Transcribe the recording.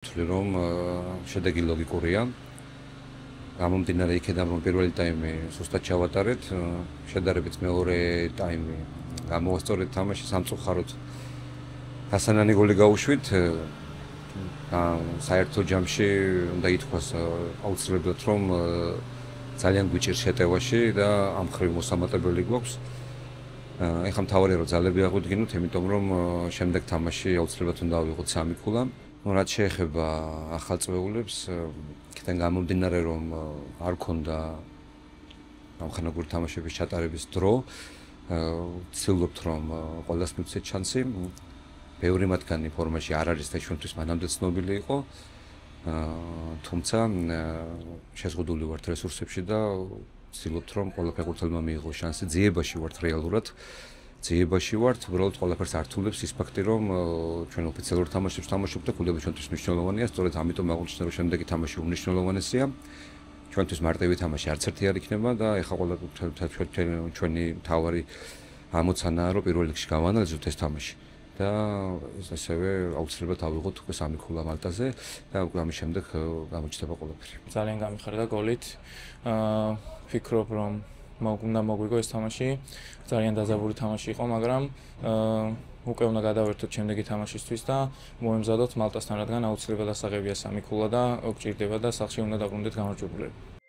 ვთვლი რომ შედეგი ლოგიკურია. გამომდინარე იქედან რომ პირველი ტაიმი სუსტად ჩავატარეთ, შედარებით მეორე ტაიმი გამოვასწორეთ თამაში სამწუხაროდ ჰასანანი გოლი გაუშვით. საერთო ჯამში უნდა ითქვას აუცილებლად რომ ძალიან გვიჭირს შეტევაში და ამ ხრივ მოსამატებელი გვაქვს. ეხლა მთავარია რომ ძალები აღვიდგინოთ, იმიტომ რომ შემდეგ თამაში აუცილებლად უნდა ავიღოთ 3 ქულა. რაც შეეხება ახალ წვეულებს, იქიდან გამომდინარე რომ არ ქონდა ამხანაგური თამაშების ჩატარების დრო, ვცდილობთ რომ ყველას მივცეთ შანსი. ბევრი მათგანი ფორმაში არ არის და ჩვენთვის მანამდე ცნობილი იყო. თუმცა შეზღუდული ვართ რესურსებში და ვცდილობთ რომ ყველა ფეხბურთელმა მიიღოს შანსი. ძიებაში ვართ რეალურად. ძიებაში ვართ, უბრალოდ ყველაფერს ართულებს ის ფაქტი, რომ ჩვენ ოფიციალურ თამაშებს თამაშობთ და ქულები ჩვენთვის მნიშვნელოვანია, სწორედ ამიტომ აღვნიშნე, რომ შემდეგი თამაში უმნიშვნელოვანესია. ჩვენთვის მარტივი თამაში არც ერთი არ იქნება და ეხლა ჩვენი მთავარი ამოცანაა, რომ პირველ რიგში გავანალიზოთ ეს თამაში და ასევე აუცილებლად ავიღოთ უკვე 3 ქულა მარტაზე და ამის შემდეგ გამოჩნდება ყველაფერი. ძალიან გამიხარდა გოლით. ვფიქრობ, რომ უნდა მოგვიგო ეს თამაში. ძალიან დაძაბული თამაში იყო, მაგრამ უკვე უნდა გადავერთოთ შემდეგი თამაშისთვის და მოემზადოთ მალტასთან, რადგან აუცილებლად ასაღებია 3 ქულა და გვჭირდება და სახლში უნდა დაბრუნდეთ გამარჯვებულები.